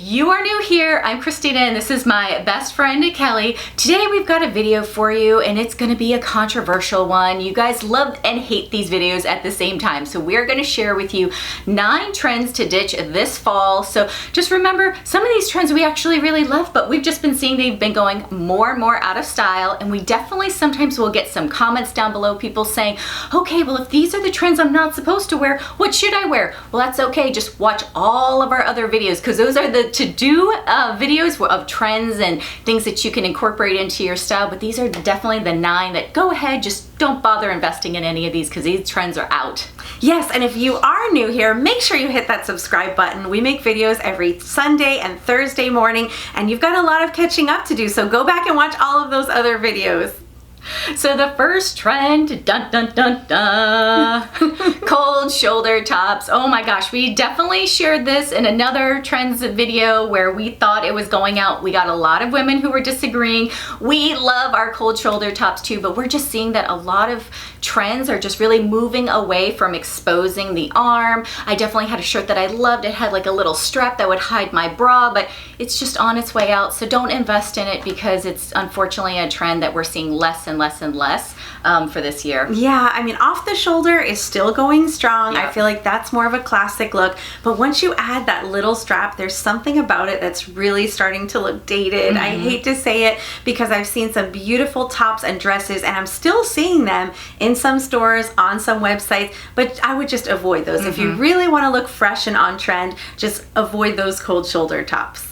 you are new here, I'm Christina and this is my best friend Kelly. Today we've got a video for you and it's gonna be a controversial one. You guys love and hate these videos at the same time. So we're gonna share with you 9 trends to ditch this fall. So just remember, some of these trends we actually really love, but we've just been seeing they've been going more and more out of style, and we definitely sometimes will get some comments down below, people saying, okay, well if these are the trends I'm not supposed to wear, what should I wear? Well, that's okay, just watch all of our other videos because those are the to-do videos of trends and things that you can incorporate into your style, but these are definitely the 9 that go ahead, just don't bother investing in any of these because these trends are out. Yes, and if you are new here, make sure you hit that subscribe button. We make videos every Sunday and Thursday morning, and you've got a lot of catching up to do, so go back and watch all of those other videos. So the first trend, dun dun dun dun, cold shoulder tops. Oh my gosh, we definitely shared this in another trends video where we thought it was going out. We got a lot of women who were disagreeing. We love our cold shoulder tops too, but we're just seeing that a lot of trends are just really moving away from exposing the arm. I definitely had a shirt that I loved. It had like a little strap that would hide my bra, but it's just on its way out. So don't invest in it because it's unfortunately a trend that we're seeing less and less and less for this year. Yeah, I mean, off the shoulder is still going strong. Yeah. I feel like that's more of a classic look, but once you add that little strap, there's something about it that's really starting to look dated. I hate to say it because I've seen some beautiful tops and dresses and I'm still seeing them in some stores, on some websites, but I would just avoid those. If you really want to look fresh and on trend, just avoid those cold shoulder tops.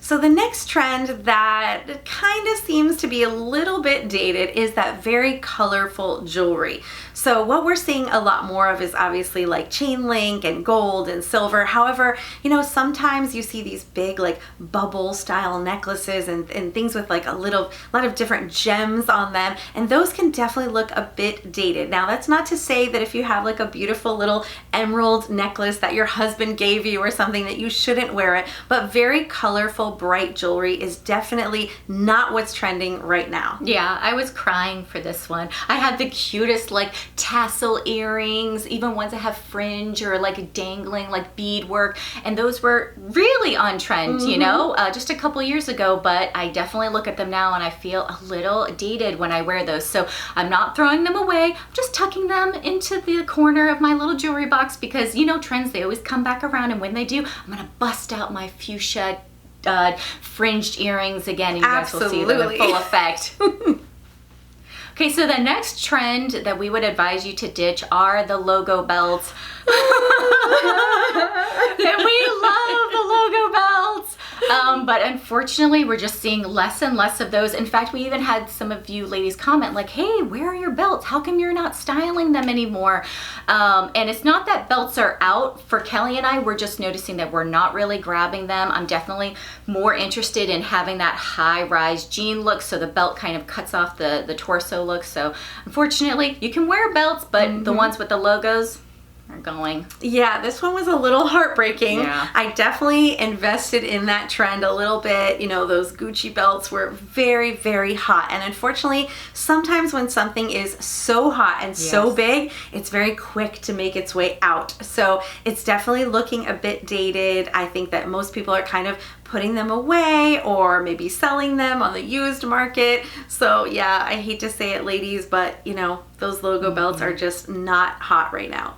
So the next trend that kind of seems to be a little bit dated is that very colorful jewelry. So what we're seeing a lot more of is obviously like chain link and gold and silver. However, you know, sometimes you see these big like bubble style necklaces and things with like a lot of different gems on them, and those can definitely look a bit dated. Now that's not to say that if you have like a beautiful little emerald necklace that your husband gave you or something that you shouldn't wear it, but very colorful, bright jewelry is definitely not what's trending right now. Yeah, I was crying for this one. I had the cutest like tassel earrings, even ones that have fringe or like dangling like beadwork, and those were really on trend, you know, just a couple years ago, but I definitely look at them now and I feel a little dated when I wear those. So I'm not throwing them away, I'm just tucking them into the corner of my little jewelry box because, you know, trends, they always come back around, and when they do, I'm gonna bust out my fuchsia fringed earrings again, and you guys will see them in full effect. Okay, so the next trend that we would advise you to ditch are the logo belts. And we love the logo belts. But unfortunately, we're just seeing less and less of those. In fact, we even had some of you ladies comment like, hey, where are your belts? How come you're not styling them anymore? And it's not that belts are out for Kelly and I, we're just noticing that we're not really grabbing them. I'm definitely more interested in having that high-rise jean look, so the belt kind of cuts off the torso look. So unfortunately, you can wear belts, but the ones with the logos are going. Yeah, this one was a little heartbreaking. Yeah. I definitely invested in that trend a little bit. You know, those Gucci belts were very, very hot. And unfortunately, sometimes when something is so hot and so big, it's very quick to make its way out. So it's definitely looking a bit dated. I think that most people are kind of putting them away or maybe selling them on the used market. So yeah, I hate to say it, ladies, but you know, those logo belts are just not hot right now.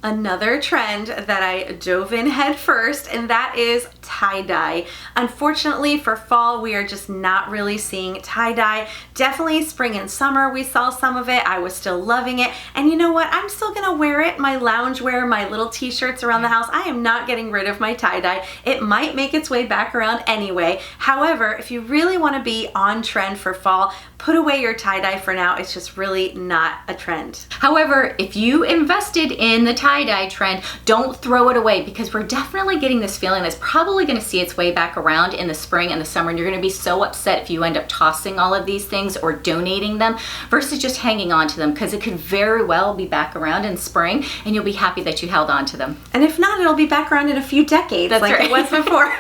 Another trend that I dove in head first, and that is tie-dye. Unfortunately for fall, we are just not really seeing tie-dye. Definitely spring and summer, we saw some of it. I was still loving it. And you know what? I'm still gonna wear it. My loungewear, my little t-shirts around the house. I am not getting rid of my tie-dye. It might make its way back around anyway. However, if you really wanna be on trend for fall, put away your tie-dye for now. It's just really not a trend. However, if you invested in the tie-dye trend, don't throw it away because we're definitely getting this feeling that's probably going to see its way back around in the spring and the summer, and you're going to be so upset if you end up tossing all of these things or donating them versus just hanging on to them, because it could very well be back around in spring and you'll be happy that you held on to them. And if not, it'll be back around in a few decades. That's like right. It was before.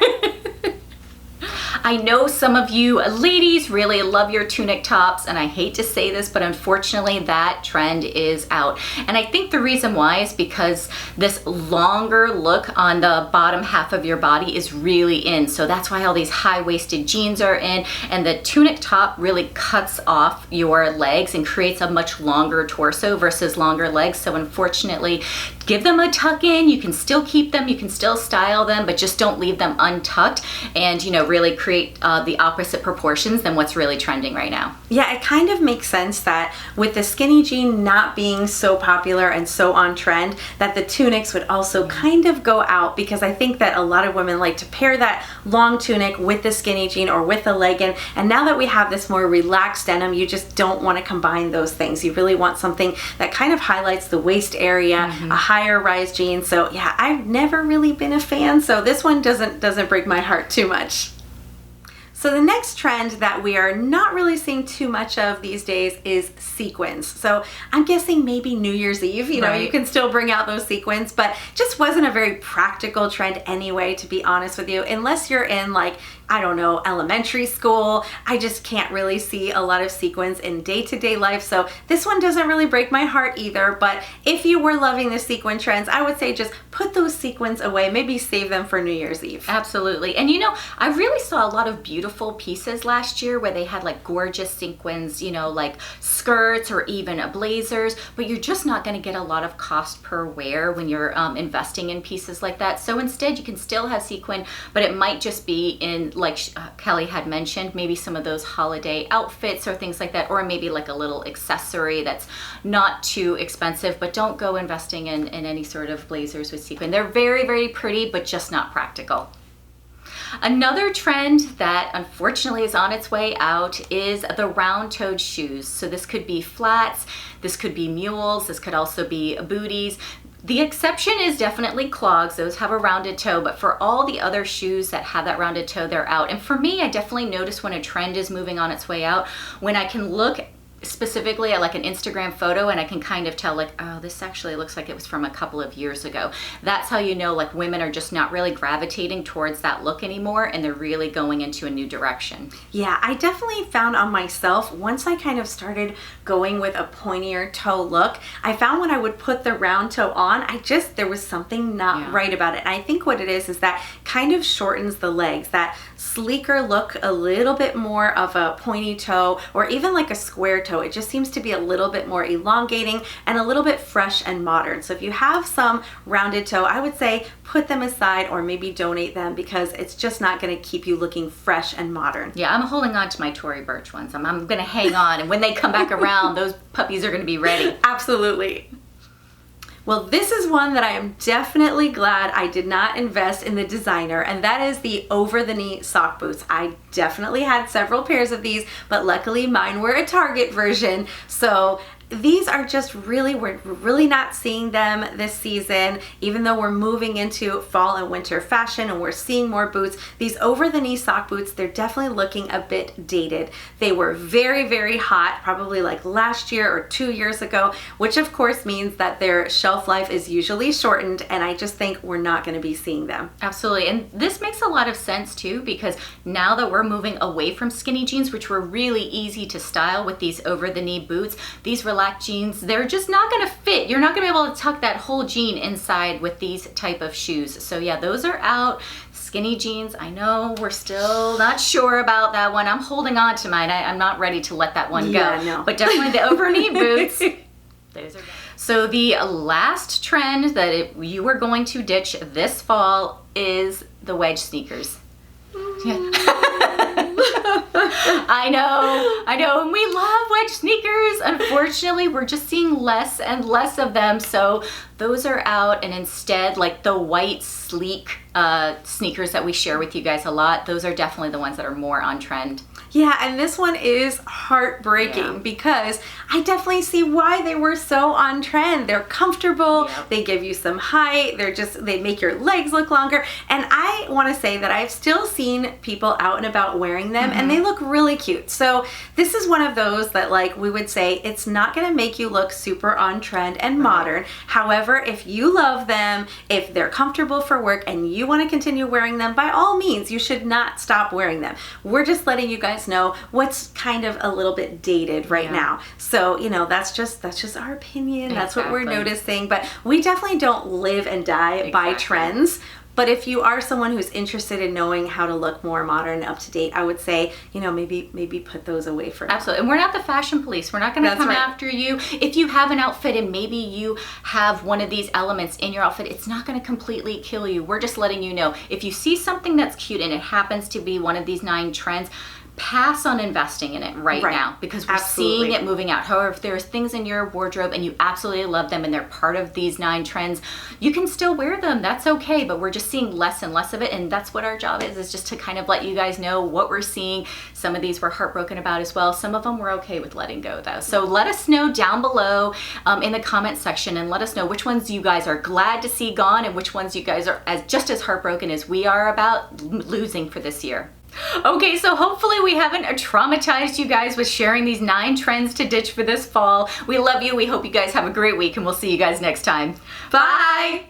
I know some of you ladies really love your tunic tops, and I hate to say this, but unfortunately that trend is out. And I think the reason why is because this longer look on the bottom half of your body is really in. So that's why all these high-waisted jeans are in, and the tunic top really cuts off your legs and creates a much longer torso versus longer legs. So unfortunately, give them a tuck in. You can still keep them, you can still style them, but just don't leave them untucked and, you know, really create the opposite proportions than what's really trending right now. Yeah, it kind of makes sense that with the skinny jean not being so popular and so on trend, that the tunics would also kind of go out, because I think that a lot of women like to pair that long tunic with the skinny jean or with a legging. And now that we have this more relaxed denim, you just don't want to combine those things. You really want something that kind of highlights the waist area, a higher rise jean. So yeah, I've never really been a fan, so this one doesn't break my heart too much. So the next trend that we are not really seeing too much of these days is sequins. So I'm guessing maybe New Year's Eve, you know, you can still bring out those sequins, but just wasn't a very practical trend anyway, to be honest with you, unless you're in, like, I don't know, elementary school. I just can't really see a lot of sequins in day-to-day life. So this one doesn't really break my heart either. But if you were loving the sequin trends, I would say just put those sequins away. Maybe save them for New Year's Eve. Absolutely. And you know, I really saw a lot of beautiful pieces last year where they had like gorgeous sequins, you know, like skirts or even blazers, but you're just not going to get a lot of cost per wear when you're investing in pieces like that. So instead you can still have sequin, but it might just be in, like Kelli had mentioned, maybe some of those holiday outfits or things like that, or maybe like a little accessory that's not too expensive, but don't go investing in any sort of blazers with sequin. They're very, very pretty, but just not practical. Another trend that unfortunately is on its way out is the round-toed shoes. So this could be flats, this could be mules, this could also be booties. The exception is definitely clogs. Those have a rounded toe, but for all the other shoes that have that rounded toe, they're out. And for me, I definitely notice when a trend is moving on its way out, when I can look specifically at like an Instagram photo and I can kind of tell, like, oh, this actually looks like it was from a couple of years ago. That's how you know, like, women are just not really gravitating towards that look anymore, and they're really going into a new direction. Yeah, I definitely found on myself, once I kind of started going with a pointier toe look, I found when I would put the round toe on, there was something not right about it. And I think what it is that kind of shortens the legs, that sleeker look, a little bit more of a pointy toe, or even like a square toe. It just seems to be a little bit more elongating and a little bit fresh and modern. So if you have some rounded toe, I would say put them aside or maybe donate them, because it's just not going to keep you looking fresh and modern. Yeah, I'm holding on to my Tory Burch ones. I'm going to hang on, and when they come back around, those puppies are going to be ready. Absolutely. Well, this is one that I am definitely glad I did not invest in the designer, and that is the over-the-knee sock boots. I definitely had several pairs of these, but luckily mine were a Target version. So these are just really, we're really not seeing them this season, even though we're moving into fall and winter fashion and we're seeing more boots. These over-the-knee sock boots, they're definitely looking a bit dated. They were very, very hot, probably like last year or 2 years ago, which of course means that their shelf life is usually shortened, and I just think we're not going to be seeing them. Absolutely, and this makes a lot of sense too, because now that we're moving away from skinny jeans, which were really easy to style with these over-the-knee boots, these relaxed jeans, they're just not going to fit. You're not going to be able to tuck that whole jean inside with these type of shoes. So yeah, those are out. Skinny jeans, I know we're still not sure about that one. I'm holding on to mine. I'm not ready to let that one go. No. But definitely the over-knee boots. Those are good. So the last trend that you are going to ditch this fall is the wedge sneakers. Yeah. I know, and we love wedge sneakers. Unfortunately, we're just seeing less and less of them, so those are out, and instead, like the white, sleek sneakers that we share with you guys a lot, those are definitely the ones that are more on trend. Yeah, and this one is heartbreaking because I definitely see why they were so on trend. They're comfortable, they give you some height, they make your legs look longer. And I want to say that I've still seen people out and about wearing them and they look really cute. So this is one of those that, like, we would say it's not going to make you look super on trend and modern. However, if you love them, if they're comfortable for work and you want to continue wearing them, by all means, you should not stop wearing them. We're just letting you guys know what's kind of a little bit dated right now. So, you know, that's just our opinion. That's what we're noticing. But we definitely don't live and die by trends. But if you are someone who's interested in knowing how to look more modern and up to date, I would say, you know, maybe put those away for now. Absolutely. And we're not the fashion police. We're not going to come after you. If you have an outfit and maybe you have one of these elements in your outfit, it's not going to completely kill you. We're just letting you know. If you see something that's cute and it happens to be one of these 9 trends, pass on investing in it right now because we're seeing it moving out. However, if there's things in your wardrobe and you absolutely love them and they're part of these 9 trends, you can still wear them. That's okay, but we're just seeing less and less of it, and that's what our job is just to kind of let you guys know what we're seeing. Some of these we're heartbroken about as well. Some of them we're okay with letting go though. So let us know down below in the comment section and let us know which ones you guys are glad to see gone and which ones you guys are just as heartbroken as we are about losing for this year. Okay, so hopefully we haven't traumatized you guys with sharing these 9 trends to ditch for this fall. We love you. We hope you guys have a great week, and we'll see you guys next time. Bye!